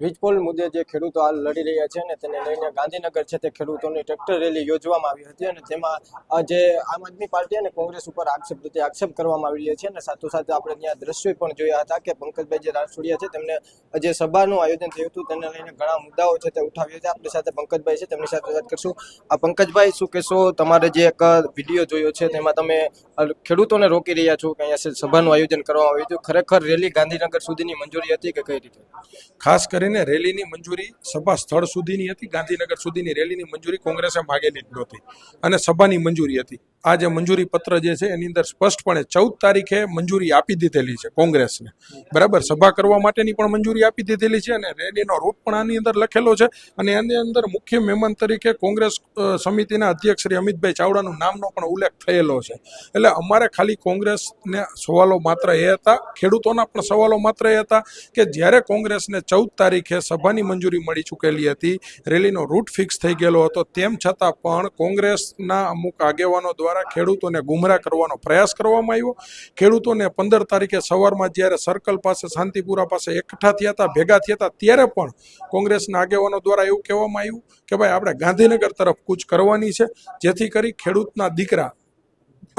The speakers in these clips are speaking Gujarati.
વીજપોલ મુદ્દે જે ખેડૂતો હાલ લડી રહ્યા છે ને તેને લઈને ગાંધીનગર છે તે ખેડૂતોની ટ્રેક્ટર રેલી યોજવામાં આવી હતી અને તેમાં જે આમ આદમી પાર્ટી અને કોંગ્રેસ ઉપર આક્ષેપ કરવામાં આવી રહ્યા છે અને સાથોસાથ આપણે ત્યાં દ્રશ્યો પણ જોયા હતા કે પંકજભાઈ જે રાઠોડિયા છે તેમને જે સભાનું આયોજન થયું હતું તેને લઈને ઘણા મુદ્દાઓ છે તે ઉઠાવ્યા હતા. આપણી સાથે પંકજભાઈ છે તેમની સાથે વાત કરશું. આ પંકજભાઈ, શું કહેશો? તમારે જે એક વિડીયો જોયો છે તેમાં તમે ખેડૂતોને રોકી રહ્યા છો કે અહીંયા સભાનું આયોજન કરવામાં આવ્યું હતું. ખરેખર રેલી ગાંધીનગર સુધીની મંજૂરી હતી કે કઈ રીતે? ખાસ કરીને રેલીની મંજૂરી સભા સ્થળ સુધીની હતી. ગાંધીનગર સુધીની રેલીની મંજૂરી કોંગ્રેસે માગેલી જ નહોતી અને સભાની મંજૂરી હતી. આ જે મંજૂરી પત્ર જે છે એની અંદર સ્પષ્ટપણે 14 તારીખે મંજૂરી આપી દીધેલી છે કોંગ્રેસને. બરાબર, સભા કરવા માટેની પણ મંજૂરી આપી દીધેલી છે અને રેલીનો રૂટ પણ આની અંદર લખેલો છે અને એની અંદર મુખ્ય મહેમાન તરીકે કોંગ્રેસ સમિતિના અધ્યક્ષ શ્રી અમિતભાઈ ચાવડાનું નામનો પણ ઉલ્લેખ થયેલો છે. એટલે અમારે ખાલી કોંગ્રેસને સવાલો માત્ર એ હતા, ખેડૂતોના પણ સવાલો માત્ર એ હતા કે જ્યારે કોંગ્રેસને 14 તારીખે સભાની મંજૂરી મળી ચૂકેલી હતી, રેલીનો રૂટ ફિક્સ થઈ ગયેલો હતો, તેમ છતાં પણ કોંગ્રેસના અમુક આગેવાનો દ્વારા ખેડૂતોને ગુમરાહ કરવાનો પ્રયાસ કરવામાં આવ્યો. ખેડૂતોને 15 તારીખે સવારમાં જ્યારે સર્કલ પાસે શાંતિપુરા પાસે એકઠા થયા હતા, ભેગા થયા હતા, ત્યારે પણ કોંગ્રેસના આગેવાનો દ્વારા એવું કહેવામાં આવ્યું કે ભાઈ આપણે ગાંધીનગર તરફ કૂચ કરવાની છે, જેથી કરી ખેડૂતના દીકરા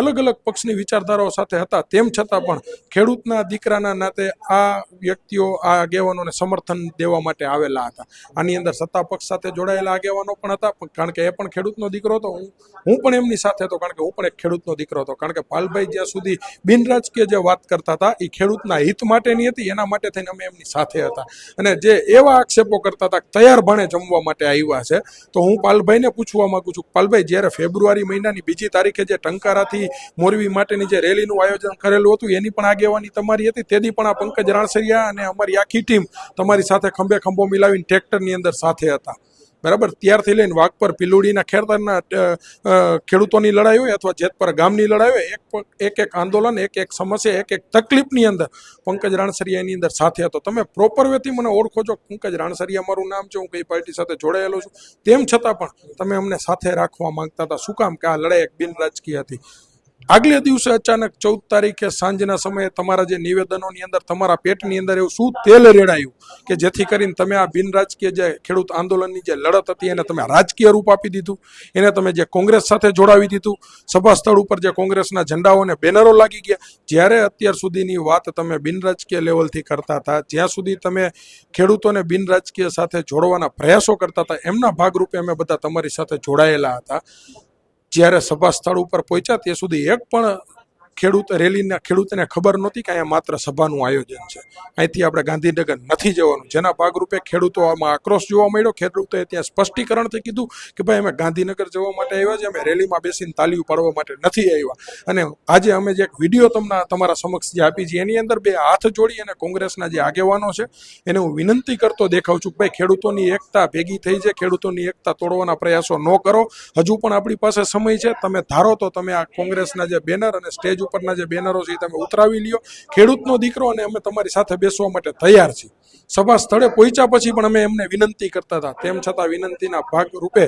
અલગ અલગ પક્ષની વિચારધારાઓ સાથે હતા, તેમ છતાં પણ ખેડૂતના દીકરાના નાતે આ વ્યક્તિઓ આ આગેવાનોને સમર્થન દેવા માટે આવેલા હતા. આની અંદર સત્તા પક્ષ સાથે જોડાયેલા આગેવાનો પણ હતા, કારણ કે એ પણ ખેડૂતનો દીકરો હતો. હું પણ એમની સાથે હતો, કારણ કે હું પણ એક ખેડૂતનો દીકરો હતો. કારણ કે પાલભાઈ જ્યાં સુધી બિનરાજકીય જે વાત કરતા હતા એ ખેડૂતના હિત માટેની હતી, એના માટે થઈને અમે એમની સાથે હતા. અને જે એવા આક્ષેપો કરતા હતા તૈયાર ભાણે જમવા માટે આવ્યા છે, તો હું પાલભાઈને પૂછવા માંગુ છું, પાલભાઈ, જ્યારે ફેબ્રુઆરી મહિનાની 2 તારીખે જે ટંકારાથી મોરબી માટેની જે રેલીનું આયોજન કરેલું હતું એની પણ આગેવાની તમારી હતી. તેથી પણ આ પંકજ રાણસરિયા અને અમારી આખી ટીમ તમારી સાથે ખંભે ખંભો મિલાવીને ટ્રેક્ટરની અંદર સાથે હતા. બરાબર, ત્યારથી લઈને વાઘપર પીલુડીના ખેતરના ખેડૂતોની લડાઈ હોય અથવા જેતપર ગામની લડાઈ હોય, એક એક આંદોલન, એક એક સમસ્યા, એક એક તકલીફની અંદર પંકજ રાણસરિયા એની અંદર સાથે હતો. તમે પ્રોપર વેથી મને ઓળખો છો, પંકજ રાણસરિયા મારું નામ છે, હું કઈ પાર્ટી સાથે જોડાયેલો છું, તેમ છતાં પણ તમે અમને સાથે રાખવા માંગતા હતા. શું કામ? કે આ લડાઈ એક બિનરાજકીય હતી. આગલે દિવસે અચાનક 14 તારીખે સાંજના સમયે તમારા જે નિવેદનોની અંદર તમારા પેટની અંદર એવું શું તેલ રેડાયું કે જેથી કરીને તમે આ બિનરાજકીય જે ખેડૂત આંદોલનની જે લડત હતી એને તમે રાજકીય રૂપ આપી દીધું, એને તમે જે કોંગ્રેસ સાથે જોડાવી દીધું, સભા સ્થળ ઉપર જે કોંગ્રેસના ઝંડાઓને બેનરો લાગી ગયા. જ્યારે અત્યાર સુધીની વાત તમે બિનરાજકીય લેવલથી કરતા હતા, જ્યાં સુધી તમે ખેડૂતોને બિનરાજકીય સાથે જોડવાના પ્રયાસો કરતા હતા, એમના ભાગરૂપે અમે બધા તમારી સાથે જોડાયેલા હતા. જ્યારે સભા સ્થળ ઉપર પહોંચ્યા ત્યાં સુધી એક પણ ખેડૂતને ખબર નહોતી કે અહીંયા માત્ર સભાનું આયોજન છે, અહીંથી આપણે ગાંધીનગર નથી જવાનું. જેના ભાગરૂપે ખેડૂતો આમાં આક્રોશ જોવા મળ્યો. ખેડૂતોએ ત્યાં સ્પષ્ટીકરણથી કીધું કે ભાઈ અમે ગાંધીનગર જવા માટે આવ્યા છે, અમે રેલીમાં બેસીને તાલીઓ પાડવા માટે નથી આવ્યા. અને આજે અમે જે વિડીયો તમારા સમક્ષ જે આપી છે એની અંદર 2 હાથ જોડી અને કોંગ્રેસના જે આગેવાનો છે એને હું વિનંતી કરતો દેખાઉં છું કે ભાઈ ખેડૂતોની એકતા ભેગી થઈ છે, ખેડૂતોની એકતા તોડવાના પ્રયાસો ન કરો. હજુ પણ આપણી પાસે સમય છે. તમે ધારો તો તમે આ કોંગ્રેસના જે બેનર અને સ્ટેજ ઉપરના જે બેનરો છે તમે ઉતરાવી લ્યો. ખેડૂતનો દીકરો અને અમે તમારી સાથે બેસવા માટે તૈયાર છીએ. સભા સ્થળે પહોંચ્યા પછી પણ અમે એમને વિનંતી કરતા હતા, તેમ છતાં વિનંતીના ભાગ રૂપે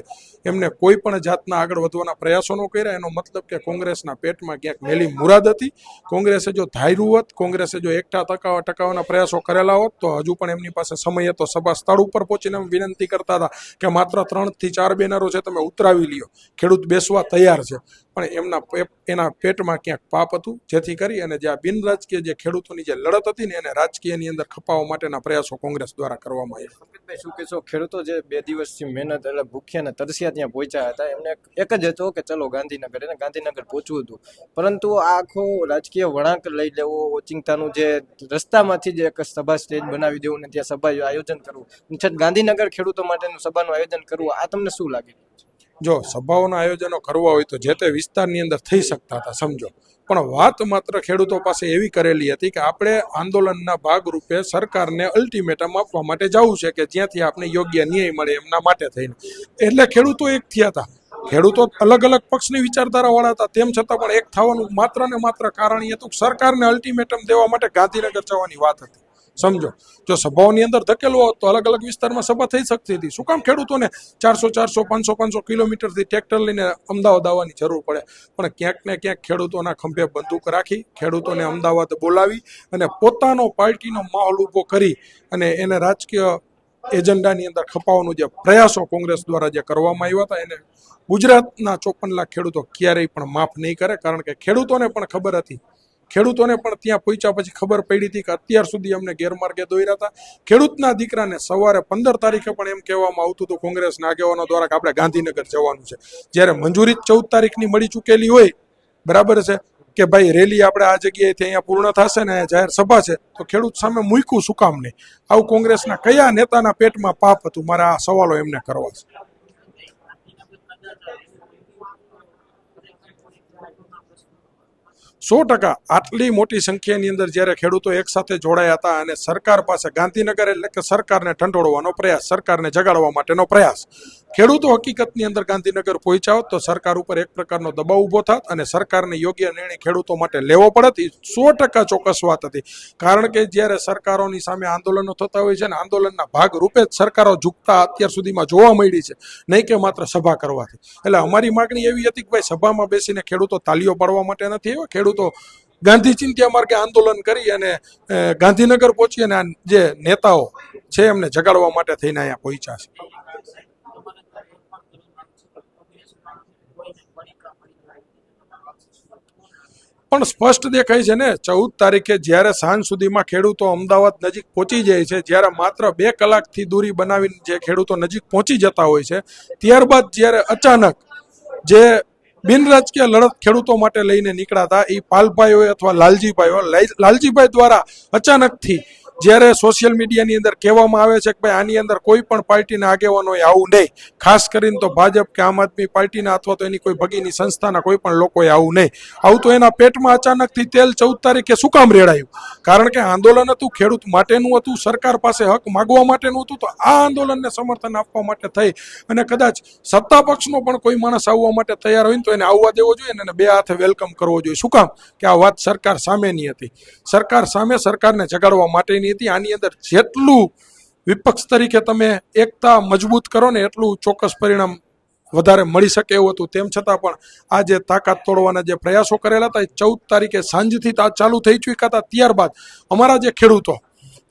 એમને કોઈ પણ જાતના આગળ વધવાના પ્રયાસો ન કર્યા. એનો મતલબ કે કોંગ્રેસના પેટમાં ક્યાંક મેલી મુરાદ હતી. કોંગ્રેસે જો ધાર્યું હોત, કોંગ્રેસે જો એકતા ટકાવવાના પ્રયાસો કરેલા હોત તો હજુ પણ એમની પાસે સમય હતો. સભા સ્થળ ઉપર પહોંચીને અમે વિનંતી કરતા હતા કે માત્ર 3 થી 4 બેનરો છે તમે ઉતરાવી લ્યો, ખેડૂત બેસવા તૈયાર છે. પણ એના પેટમાં ક્યાંક પાપ હતું, જેથી કરી અને જે આ બિનરાજકીય જે ખેડૂતોની જે લડત હતી ને એને રાજકીયની અંદર ખપાવવા માટેના પ્રયાસો કોંગ્રેસ દ્વારા કરવામાં આવ્યા. શું કહેશો? ખેડૂતો જે 2 દિવસથી મહેનત એટલે ભૂખ્યા ને તરસ્યા ત્યાં પહોંચ્યા હતા, એમને એક જ હતો કે ચલો ગાંધીનગર, એને ગાંધીનગર પહોંચવું હતું. પરંતુ આ આખો રાજકીય વળાંક લઈ લેવો, ઓચિંતાનું જે રસ્તામાંથી જ એક સભા સ્ટેજ બનાવી દેવું ને ત્યાં સભા આયોજન કરવું, ગાંધીનગર ખેડૂતો માટેનું સભાનું આયોજન કરવું, આ તમને શું લાગે? જો સભાઓના આયોજનો કરવા હોય તો જે તે વિસ્તારની અંદર થઈ શકતા હતા, સમજો. પણ વાત માત્ર ખેડૂતો પાસે એવી કરેલી હતી કે આપણે આંદોલનના ભાગરૂપે સરકારને અલ્ટિમેટમ આપવા માટે જવું છે કે જ્યાંથી આપણે યોગ્ય ન્યાય મળે એમના માટે થઈને. એટલે ખેડૂતો એક થયા હતા. ખેડૂતો અલગ અલગ પક્ષની વિચારધારા વાળા હતા, તેમ છતાં પણ એક થવાનું માત્ર ને માત્ર કારણ એ હતું સરકારને અલ્ટિમેટમ દેવા માટે ગાંધીનગર જવાની વાત હતી, સમજો. જો સભાઓની અંદર ધકેલવો હોત તો અલગ અલગ વિસ્તારમાં સભા થઈ શકતી હતી. શું કામ ખેડૂતોને 400 500 કિલોમીટરથી ટ્રેક્ટર લઈને અમદાવાદ આવવાની જરૂર પડે? પણ ક્યાંક ને ક્યાંક ખેડૂતોના ખંભે બંદૂક રાખી, ખેડૂતોને અમદાવાદ બોલાવી અને પોતાનો પાર્ટીનો માહોલ ઊભો કરી અને એને રાજકીય એજન્ડાની અંદર ખપાવવાનો જે પ્રયાસો કોંગ્રેસ દ્વારા જે કરવામાં આવ્યા હતા એને ગુજરાતના 54 લાખ ખેડૂતો ક્યારેય પણ માફ નહીં કરે, કારણ કે ખેડૂતોને પણ ખબર હતી, ખેડૂતોને પણ ત્યાં પહોંચ્યા પછી ખબર પડી હતી કે અત્યાર સુધી અમને ગેરમાર્ગે દોર્યા હતા. ખેડૂતના દીકરાને સવારે 15 તારીખે પણ એમ કહેવામાં આવતું હતું કોંગ્રેસના આગેવાનો દ્વારા કે આપણે ગાંધીનગર જવાનું છે, જ્યારે મંજૂરી 14 તારીખની મળી ચૂકેલી હોય, બરાબર છે, કે ભાઈ રેલી આપણે આ જગ્યાએથી અહીંયા પૂર્ણ થશે ને જાહેર સભા છે, તો ખેડૂત સામે મૂક્યું શું કામ નહીં? આવું કોંગ્રેસના કયા નેતાના પેટમાં પાપ હતું? મારા આ સવાલો એમને કરવા છે. 100% આટલી મોટી સંખ્યાની અંદર જ્યારે ખેડૂતો એક સાથે જોડાયા હતા અને સરકાર પાસે ગાંધીનગર એટલે કે સરકારને ઠંડોળવાનો પ્રયાસ, સરકારને જગાડવા માટેનો પ્રયાસ, ખેડૂતો હકીકતની અંદર ગાંધીનગર પહોંચ્યા હોત તો સરકાર ઉપર એક પ્રકારનો દબાવ ઊભો થાત અને સરકારને યોગ્ય નિર્ણય ખેડૂતો માટે લેવો પડત. એ 100% ચોક્કસ વાત હતી, કારણ કે જ્યારે સરકારોની સામે આંદોલનો થતા હોય છે ને આંદોલનના ભાગ રૂપે જ સરકારો ઝૂકતા અત્યાર સુધીમાં જોવા મળી છે, નહીં કે માત્ર સભા કરવાથી. એટલે અમારી માગણી એવી હતી કે ભાઈ સભામાં બેસીને ખેડૂતો તાલીઓ પાડવા માટે નથી આવ્યા, ખેડૂતો ગાંધી ચિંત્યા માર્ગે આંદોલન કરી અને ગાંધીનગર પહોંચી અને જે નેતાઓ છે એમને જગાડવા માટે થઈને અહીંયા પહોંચ્યા છે. પણ સ્પષ્ટ દેખાય છે ને 14 તારીખે જ્યારે સાંજ સુધીમાં ખેડૂતો અમદાવાદ નજીક પહોંચી જાય છે, જ્યારે માત્ર 2 કલાકથી દૂરી બનાવીને જે ખેડૂતો નજીક પહોંચી જતા હોય છે, ત્યારબાદ જ્યારે અચાનક જે બિનરાજકીય લડત ખેડૂતો માટે લઈને નીકળ્યા એ પાલભાઈ હોય અથવા લાલજીભાઈ હોય, લાલજીભાઈ દ્વારા અચાનકથી જ્યારે સોશિયલ મીડિયાની અંદર કહેવામાં આવે છે કે ભાઈ આની અંદર કોઈ પણ પાર્ટીના આગેવાનોએ આવું નહીં, ખાસ કરીને તો ભાજપ કે આમ આદમી પાર્ટીના અથવા તો એની કોઈ ભગીની સંસ્થાના કોઈ પણ લોકોએ આવું નહીં. આવું તો એના પેટમાં અચાનકથી તેલ 14 તારીખે શું કામ રેડાયું? કારણ કે આંદોલન હતું, ખેડૂત માટેનું હતું, સરકાર પાસે હક માગવા માટેનું હતું, તો આ આંદોલનને સમર્થન આપવા માટે થઈ અને કદાચ સત્તા પક્ષનો પણ કોઈ માણસ આવવા માટે તૈયાર હોય તો એને આવવા દેવો જોઈએ અને 2 હાથે વેલકમ કરવો જોઈએ. શું કામ? કે આ વાત સરકાર સામેની હતી, સરકાર સામે, સરકારને જગાડવા માટેની હતી. આની અંદર જેટલું વિપક્ષ તરીકે તમે એકતા મજબૂત કરો ને એટલું ચોક્કસ પરિણામ વધારે મળી શકે એવું હતું. તેમ છતાં પણ આ જે તાકાત તોડવાના જે પ્રયાસો કરેલા હતા એ 14 તારીખે સાંજથી ચાલુ થઈ ચૂક્યા હતા. ત્યારબાદ અમારા જે ખેડૂતો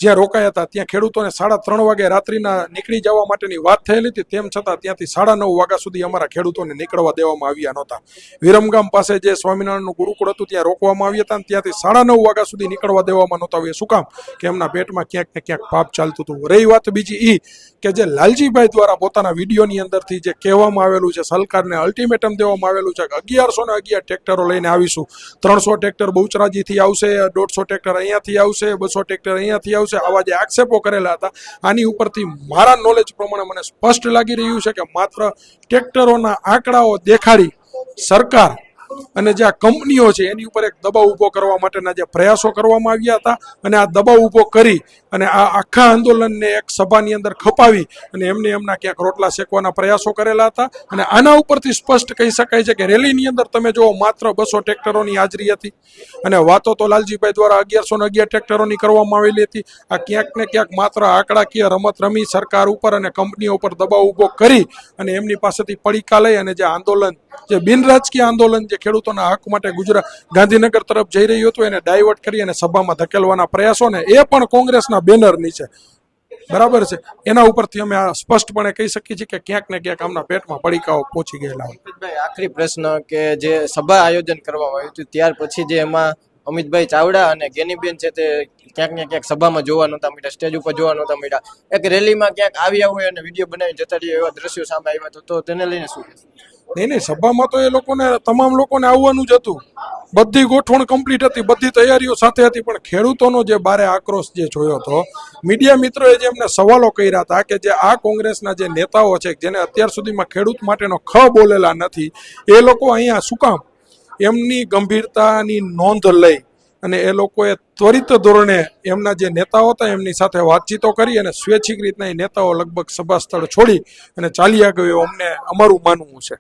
જ્યાં રોકાયા હતા ત્યાં ખેડૂતોને 3:30 વાગે રાત્રિના નીકળી જવા માટેની વાત થયેલી હતી, તેમ છતાં ત્યાંથી 9:30 વાગ્યા સુધી અમારા ખેડૂતોને નીકળવા દેવામાં આવ્યા નહોતા. વિરમગામ પાસે જે સ્વામિનારાયણનું ગુરુકુળ હતું ત્યાં રોકવામાં આવ્યા હતા અને ત્યાંથી 9:30 વાગ્યા સુધી નીકળવા દેવામાં નહોતા આવ્યા. શું કામ? કે એમના પેટમાં ક્યાંક ને ક્યાંક પાપ ચાલતું હતું. રહી વાત બીજી એ કે જે લાલજીભાઈ દ્વારા પોતાના વિડીયોની અંદરથી જે કહેવામાં આવેલું છે, સરકારને અલ્ટિમેટમ દેવામાં આવેલું છે કે 1111 ટ્રેક્ટરો લઈને આવીશું, 300 ટ્રેક્ટર બહુચરાજીથી આવશે, 150 ટ્રેક્ટર અહીંયાથી આવશે, 200 ટ્રેક્ટર અહીંયાથી આવશે, આવા જે આક્ષેપો કરેલા હતા આની ઉપરથી મારા નોલેજ પ્રમાણે મને સ્પષ્ટ લાગી રહ્યું છે કે માત્ર ટ્રેક્ટરોના આંકડાઓ દેખાડી સરકાર અને જે આ કંપનીઓ છે એની ઉપર એક દબાવ ઊભો કરવા માટેના જે પ્રયાસો કરવામાં આવ્યા હતા અને આ દબાવ ઊભો કરી અને આ આખા આંદોલનને એક સભાની અંદર ખપાવી અને એમને એમના ક્યાંક રોટલા શેકવાના પ્રયાસો કરેલા હતા. અને આના ઉપરથી સ્પષ્ટ કહી શકાય છે કે રેલીની અંદર તમે જુઓ માત્ર 200 ટ્રેક્ટરોની હાજરી હતી અને વાતો તો લાલજીભાઈ દ્વારા 1111 ટ્રેક્ટરોની કરવામાં આવેલી હતી. આ ક્યાંક ને ક્યાંક માત્ર આંકડાકીય રમત રમી સરકાર ઉપર અને કંપનીઓ ઉપર દબાવ ઊભો કરી અને એમની પાસેથી પડીકા લઈ અને જે આંદોલન, જે બિનરાજકીય આંદોલન જે ખેડૂતોના હક માટે ગુજરાત ગાંધીનગર તરફ જઈ રહ્યું હતું એને ડાયવર્ટ કરી અને સભામાં ધકેલવાના પ્રયાસો ને એ પણ કોંગ્રેસના બેનર નીચે, બરાબર છે, એના ઉપરથી અમે આ સ્પષ્ટપણે કહી શકીએ છીએ કે ક્યાંક ને ક્યાંક આમના પેટમાં પડીકાઓ પહોંચી ગયેલા હોય. આખરી પ્રશ્ન કે જે સભા આયોજન કરવામાં આવ્યું હતું ત્યાર પછી જે એમાં અમિતભાઈ ચાવડા અને ગેનીબેન છે તે ક્યાંક ને ક્યાંક સભામાં જોવા નહોતા મળ્યા, સ્ટેજ ઉપર જોવા નહોતા મળ્યા, એક રેલીમાં ક્યાંક આવ્યા હોય અને વિડીયો બનાવી જતા રહ્યા એવા દ્રશ્યો સામે આવ્યા હતા, તો તેને લઈને શું? નહીં, સભામાં તો એ લોકોને, તમામ લોકોને આવવાનું જ હતું, બધી ગોઠવણ કમ્પ્લીટ હતી, બધી તૈયારીઓ સાથે હતી, પણ ખેડૂતોનો જે બારે આક્રોશ જે જોયો હતો, મીડિયા મિત્રોએ જે એમને સવાલો કર્યા હતા કે જે આ કોંગ્રેસના જે નેતાઓ છે જેને અત્યાર સુધીમાં ખેડૂત માટેનો ખ બોલેલા નથી, એ લોકો અહીંયા શું કામ? એમની ગંભીરતાની નોંધ લઈ અને એ લોકોએ ત્વરિત ધોરણે એમના જે નેતાઓ હતા એમની સાથે વાતચીતો કરી અને સ્વૈચ્છિક રીતના એ નેતાઓ લગભગ સભા સ્થળ છોડી અને ચાલ્યા ગયો, અમને અમારું માનવું છે.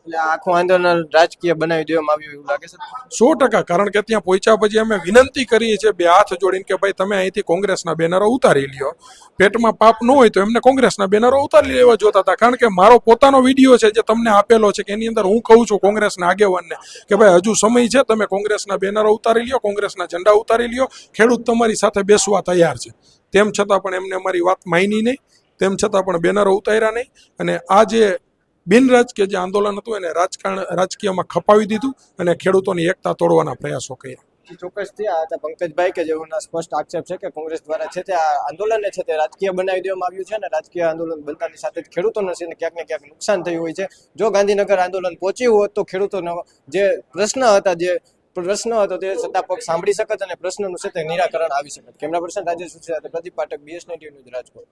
એટલે આખું આંદોલન રાજકીય બનાવી દેવામાં આવ્યું એવું લાગે છે? 100%, કારણ કે ત્યાં પહોંચ્યા પછી અમે વિનંતી કરીએ છીએ 2 હાથ જોડીને કે ભાઈ તમે અહીંથી કોંગ્રેસના બેનરો ઉતારી લ્યો, પેટમાં પાપ ન હોય તો એમને કોંગ્રેસના બેનરો ઉતારી લેવા જોતા હતા. કારણ કે મારો પોતાનો વિડીયો છે જે તમને આપેલો છે કે એની અંદર હું કહું છું કોંગ્રેસના આગેવાનને કે ભાઈ હજુ સમય છે, તમે કોંગ્રેસના બેનરો ઉતારી લ્યો, કોંગ્રેસના ઝંડા ઉતારી લ્યો, ખેડૂત તમારી સાથે બેસવા તૈયાર છે. તેમ છતાં પણ એમને અમારી વાત માની નહીં તેમ છતાં પણ બેનરો ઉતાર્યા નહીં અને આ જે બિન રાજકીય જે આંદોલન હતું એને રાજકીયમાં ખપાવી દીધું અને ખેડૂતોની એકતા તોડવાના પ્રયાસો કર્યા. ચોક્કસથી આ હતા પંકજભાઈ કે જેઓના સ્પષ્ટ આક્ષેપ છે કે કોંગ્રેસ દ્વારા છે તે આ આંદોલનને છે તે રાજકીય બનાવી દેવામાં આવ્યું છે અને રાજકીય આંદોલન બનતાની સાથે જ ખેડૂતોને છે ને ક્યાંક ને ક્યાંક નુકસાન થયું હોય છે. જો ગાંધીનગર આંદોલન પહોંચ્યું હોત તો ખેડૂતોનો જે પ્રશ્ન હતો તે સત્તા પક્ષ સાંભળી શકત અને પ્રશ્નનું છે તે નિરાકરણ આવી શકત. કેમેરા પર્સન રાજેશ સાથે પ્રદીપ પાઠક, BS ન્યૂઝ, રાજકોટ.